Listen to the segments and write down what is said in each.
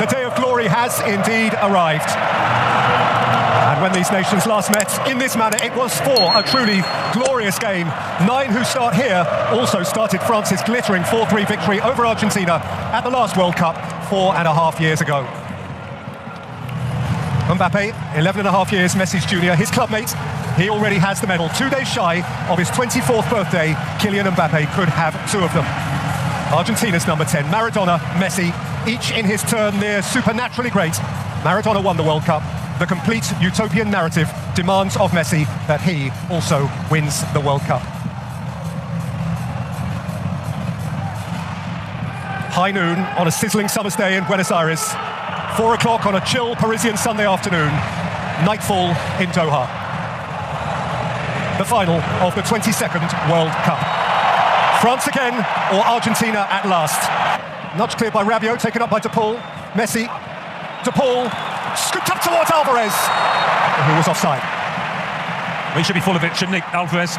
The day of glory has indeed arrived. And when these nations last met in this manner, it was for a truly glorious game. 9 who start here also started France's glittering 4-3 victory over Argentina at the last World Cup 4.5 years ago. Mbappe, 11.5 years, Messi's junior, his clubmate, he already has the medal. 2 days shy of his 24th birthday, Kylian Mbappe could have 2 of them. Argentina's number 10, Maradona, Messi, each in his turn near supernaturally great. Maradona won the World Cup. The complete utopian narrative demands of Messi that he also wins the World Cup. High noon on a sizzling summer's day in Buenos Aires. 4 o'clock on a chill Parisian Sunday afternoon. Nightfall in Doha. The final of the 22nd World Cup. France again, or Argentina at last. Nudge cleared by Rabiot, taken up by De Paul. Messi, De Paul, scooped up towards Alvarez, who was offside. He should be full of it, shouldn't he, Alvarez?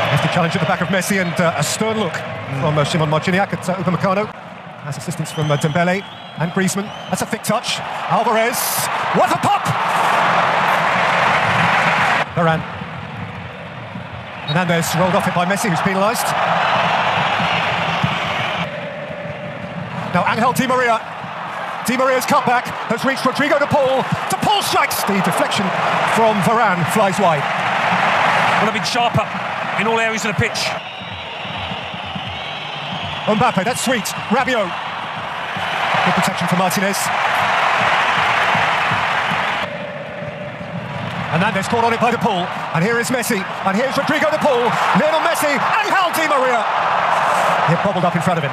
Hefty challenge at the back of Messi, and a stern look from Shimon Marciniak at Upamecano. Has assistance from Dembele and Griezmann. That's a thick touch. Alvarez, what a pop! Varane. Hernandez rolled off it by Messi, who's penalised. Now Angel Di Maria. Di Maria's cutback has reached Rodrigo De Paul. De Paul strikes. The deflection from Varane flies wide. Would have been sharper in all areas of the pitch. Mbappe, that's sweet. Rabiot. Good protection for Martinez. Hernandez caught on it by De Paul. And here is Messi. And here's Rodrigo De Paul. Lionel Messi. Angel Di Maria. He bobbled up in front of him.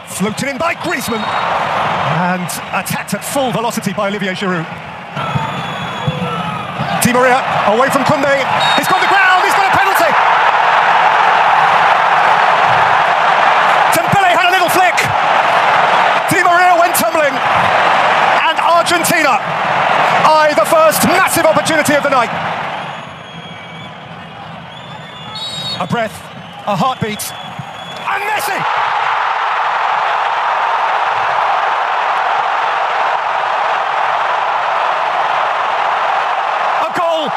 Floated in by Griezmann. And attacked at full velocity by Olivier Giroud. Di Maria away from Koundé. He's gone to ground. He's got a penalty. Dembele had a little flick. Di Maria went tumbling. And Argentina eye the first massive opportunity of the night. A breath, a heartbeat, and Messi!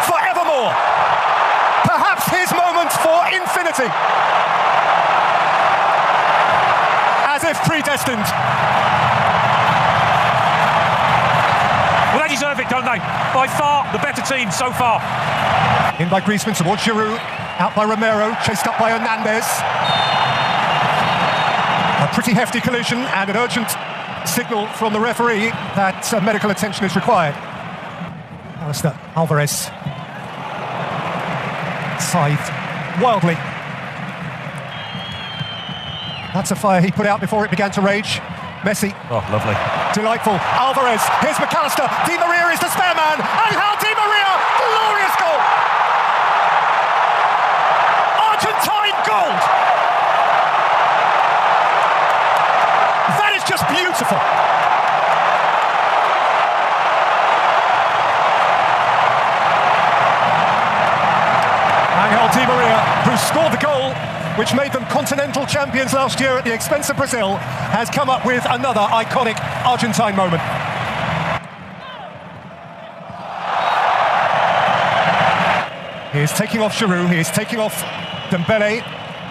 Forevermore. Perhaps his moment for infinity. As if predestined. Well, they deserve it, don't they? By far the better team so far. In by Griezmann towards Giroud. Out by Romero, chased up by Hernandez. A pretty hefty collision and an urgent signal from the referee that medical attention is required. Alvarez. Scythed wildly. That's a fire he put out before it began to rage. Messi. Oh, lovely. Delightful. Alvarez. Here's McAllister. Di Maria is the spare man. Angel Di Maria. Glorious goal. Argentine gold. That is just beautiful. Angel Di Maria, who scored the goal which made them continental champions last year at the expense of Brazil, has come up with another iconic Argentine moment. He is taking off Giroud, he is taking off Dembele,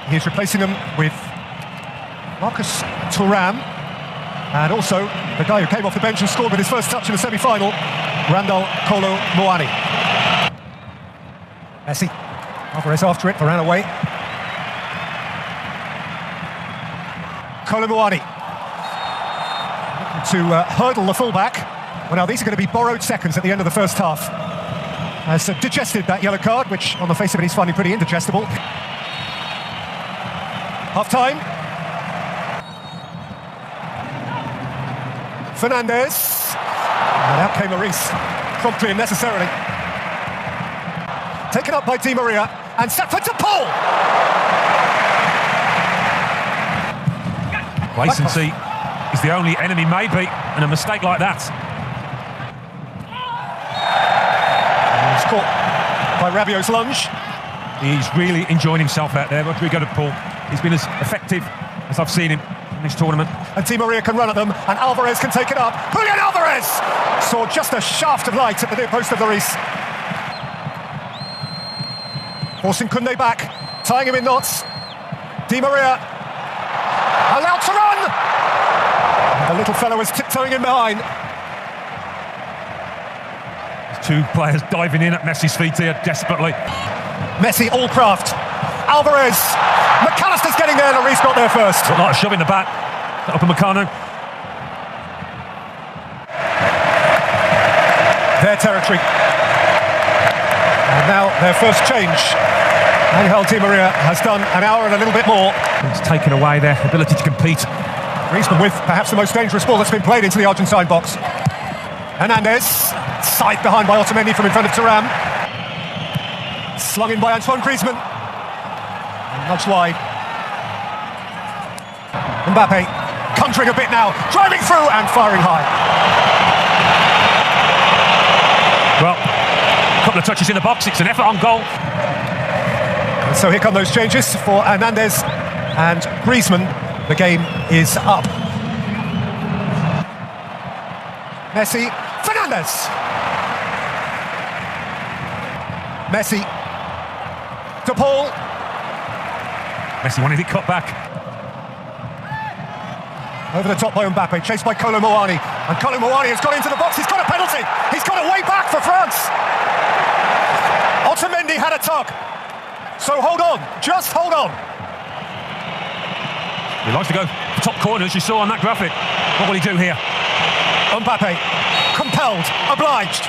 he is replacing them with Marcus Thuram, and also the guy who came off the bench and scored with his first touch in the semi-final, Randall Kolo Muani. Messi. Alvarez after it, Varane away. Kolo Muani to hurdle the fullback. Well, now these are going to be borrowed seconds at the end of the first half. Has digested that yellow card, which on the face of it he's finding pretty indigestible. Half-time. Fernandez. And out came Maurice, promptly and necessarily. Taken up by Di Maria, and set for De Paul! Complacency is the only enemy, maybe, and a mistake like that. And he's caught by Rabiot's lunge. He's really enjoying himself out there, Rodrigo de Paul. He's been as effective as I've seen him in this tournament. And Di Maria can run at them, and Alvarez can take it up. Julian Alvarez saw just a shaft of light at the near post of Lloris. Forcing Koundé back, tying him in knots. Di Maria allowed to run. The little fellow is tiptoeing in behind. Two players diving in at Messi's feet here desperately. Messi all craft. Alvarez. McAllister's getting there. Lloris got there first. Got a lot of shove in the back. Up in Meccano. Their territory. And now their first change. Angel Di Maria has done an hour and a little bit more. It's taken away their ability to compete. Griezmann with perhaps the most dangerous ball that's been played into the Argentine box. Hernandez, scythed behind by Otamendi from in front of Thuram. Slung in by Antoine Griezmann. And nudged wide. Mbappe, countering a bit now, driving through and firing high. Well, a couple of touches in the box, it's an effort on goal. And so here come those changes for Hernandez and Griezmann. The game is up. Messi, Fernandes. Messi, De Paul. Messi wanted it cut back. Over the top by Mbappe, chased by Kolo Muani. And Kolo Muani has got into the box, he's got a penalty. He's got a way back for France. Otamendi had a tug. So hold on, just hold on. He likes to go the top corner, as you saw on that graphic. What will he do here? Mbappe, compelled, obliged.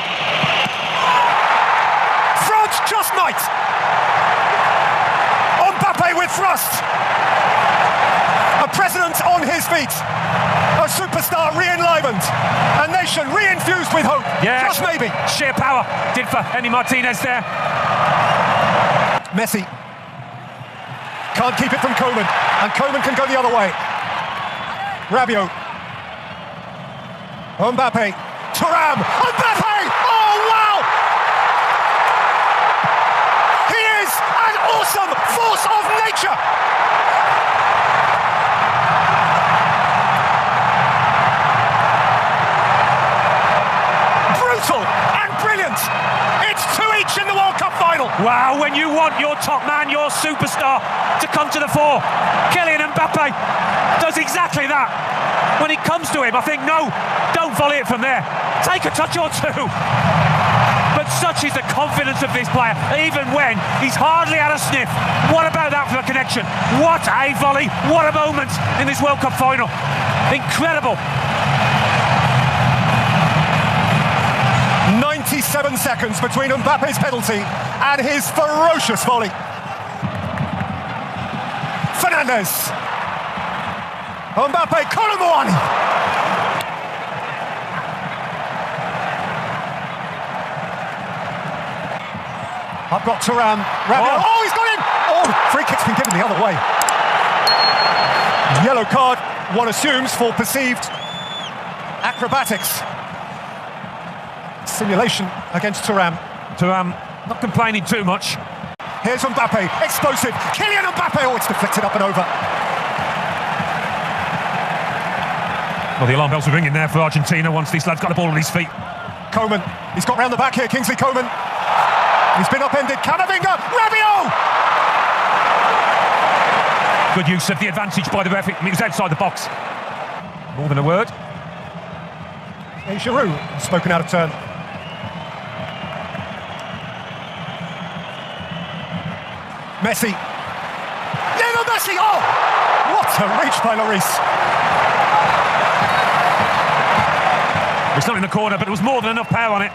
France just might. Mbappe with thrust. A president on his feet. A superstar re-enlivened. A nation re-infused with hope. Yeah, just maybe. Sheer power did for Emi Martinez there. Messi can't keep it from Koeman, and Koeman can go the other way. Rabiot. Mbappe. Thuram. Mbappe! Oh, wow! He is an awesome force of nature! Brutal and brilliant! It's 2 each in the World Cup final! Wow, when you want your top man, your superstar, to come to the fore, Kylian Mbappe does exactly that. When it comes to him, I think, no, don't volley it from there. Take a touch or two. But such is the confidence of this player, even when he's hardly had a sniff. What about that for a connection? What a volley, what a moment in this World Cup final. Incredible. 97 seconds between Mbappe's penalty and his ferocious volley. Fernandes. Mbappe, Kolo Muani. I've got Thuram. Rabiot. Oh, he's got him! Oh, free kick's been given the other way. Yellow card, one assumes, for perceived acrobatics. Simulation against Thuram. Thuram not complaining too much. Here's Mbappe, explosive. Kylian Mbappe, oh, it's deflected up and over. Well, the alarm bells are ringing there for Argentina once this lad's got the ball on his feet. Koeman, he's got round the back here, Kingsley Coman. He's been upended. Camavinga, Rabiot! Good use of the advantage by the ref. He was outside the box. More than a word. Hey, Giroud, spoken out of turn. Messi. Lionel Messi! Oh! What a reach by Lloris. It's not in the corner, but there was more than enough power on it.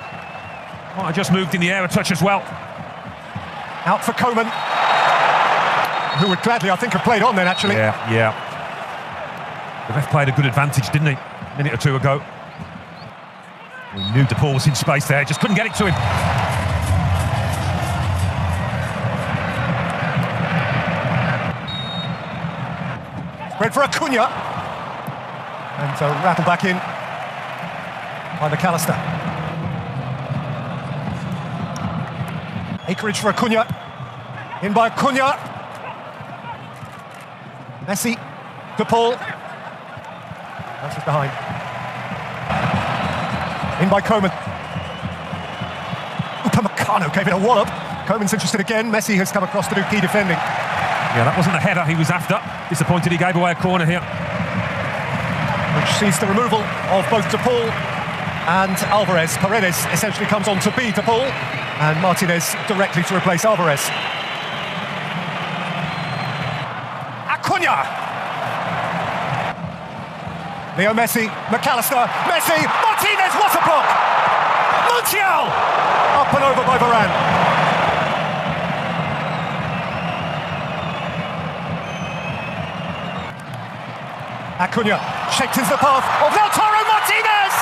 Might have just moved in the air a touch as well. Out for Koeman, who would gladly, I think, have played on then, actually. Yeah. The ref played a good advantage, didn't he? A minute or two ago. He knew De Paul was in space there, just couldn't get it to him. Spread for Acuna. And rattled back in by McAllister. Acreage for Acuna. In by Cunha. Messi. De Paul. That's behind. In by Coman. Upamecano gave it a wallop. Coman's interested again. Messi has come across to do key defending. Yeah, that wasn't the header he was after. Disappointed he gave away a corner here. Which sees the removal of both De Paul and Alvarez. Paredes essentially comes on to be De Paul, and Martinez directly to replace Alvarez. Acuna! Leo Messi, McAllister, Messi, Martinez, what a block! Montiel! Up and over by Varane. Acuna shaped into the path of Lautaro Martinez,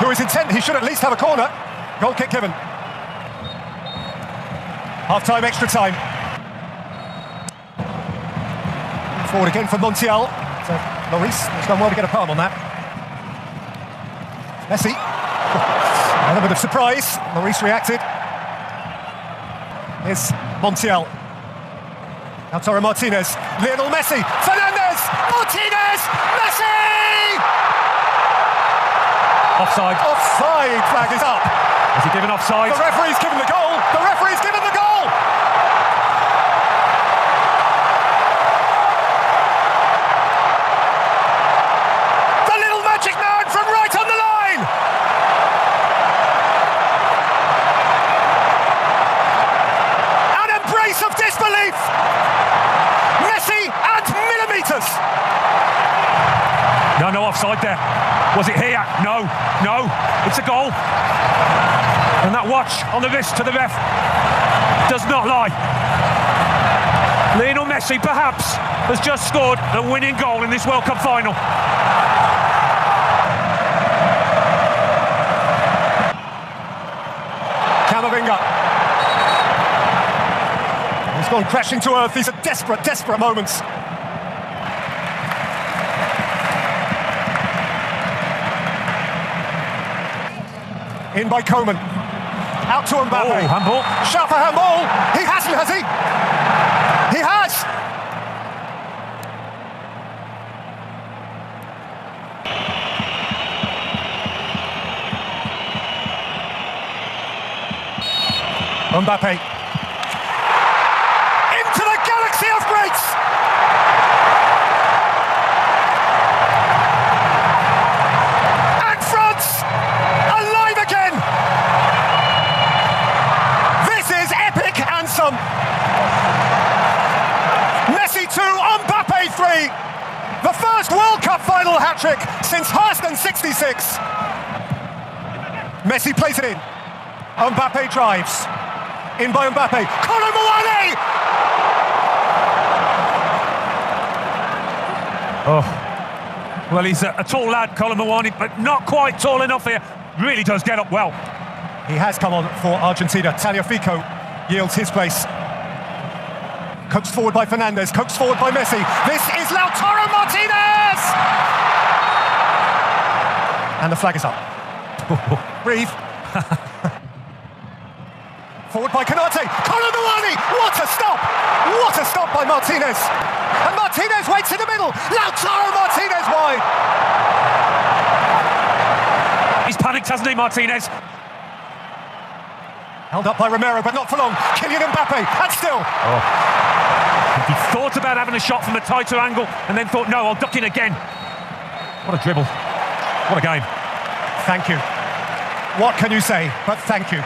who is intent he should at least have a corner. Goal kick given. Half-time, extra time. Forward again for Montiel. So Lloris has done well to get a palm on that. Messi. Another bit of surprise. Lloris reacted. Here's Montiel. Lautaro Martinez, Lionel Messi, Fernandez, Martinez, Messi! Offside. Offside flag is up. Has he given offside? The referee's given the goal. The referee's given the goal. The little magic man from right on the line. An embrace of disbelief. No offside there. Was it here? No, it's a goal. And that watch on the wrist to the ref does not lie. Lionel Messi perhaps has just scored the winning goal in this World Cup final. Camavinga. He's gone crashing to earth. These are desperate moments. In by Coman. Out to Mbappe. Oh, handball. Shout for handball. He hasn't, has he? He has. Mbappe. Into the galaxy of greats. Messi 2, Mbappe 3. The first World Cup final hat-trick since Harston 66. Messi plays it in. Mbappe drives. In by Mbappe. Kolo Muani! Oh, well, he's a tall lad, Kolo Muani, but not quite tall enough here. Really does get up well. He has come on for Argentina. Tagliafico yields his place. Coaxed forward by Fernandez, coaxed forward by Messi. This is Lautaro Martinez! And the flag is up. Breathe. Forward by Canate. Kolo Muani! What a stop! What a stop by Martinez! And Martinez waits in the middle. Lautaro Martinez wide. He's panicked, hasn't he, Martinez? Held up by Romero, but not for long. Kylian Mbappe, and still. Oh. He thought about having a shot from a tighter angle, and then thought, no, I'll duck in again. What a dribble. What a game. Thank you. What can you say but thank you?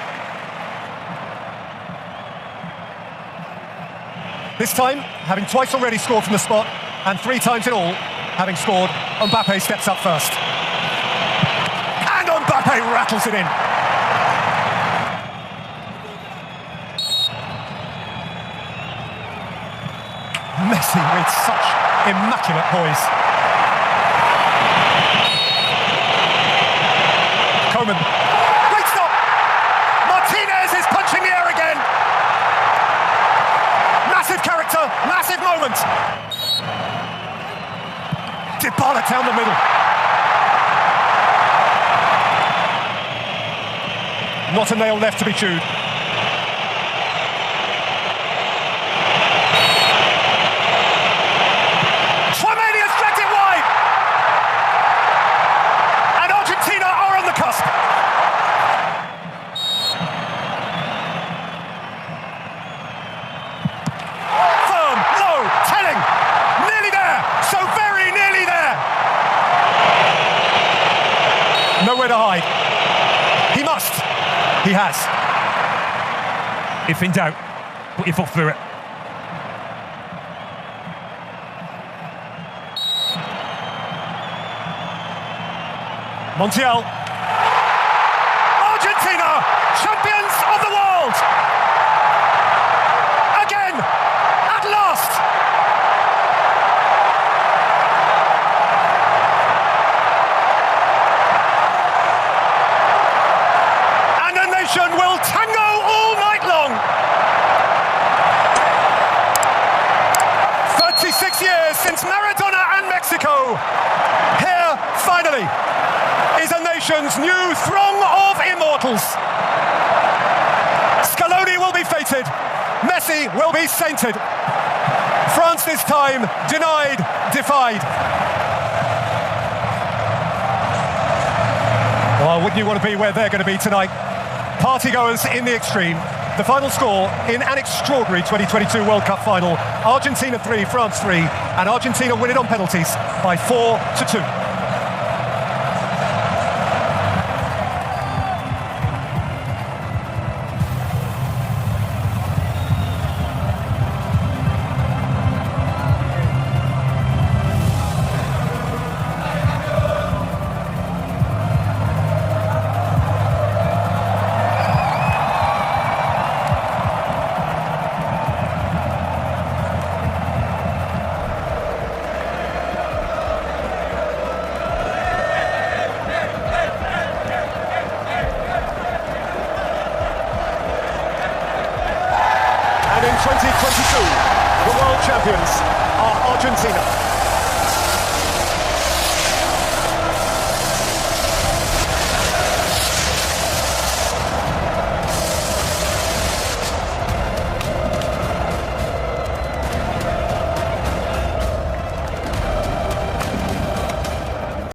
This time, having twice already scored from the spot, and 3 times in all, having scored, Mbappe steps up first. And Mbappe rattles it in. Messi with such immaculate poise. Coman. Great stop! Martinez is punching the air again. Massive character, massive moment. Dybala down the middle. Not a nail left to be chewed. He has. If in doubt, put your foot through it. Montiel. Argentina, champions of the world! Again, at last! And the nation will tango all night long! 36 years since Maradona and Mexico. Here, finally, is a nation's new throng of immortals. Scaloni will be fated. Messi will be sainted. France this time denied, defied. Well, wouldn't you want to be where they're going to be tonight? Partygoers in the extreme. The final score in an extraordinary 2022 World Cup final. Argentina 3, France 3, and Argentina win it on penalties by 4-2. In 2022, the world champions are Argentina.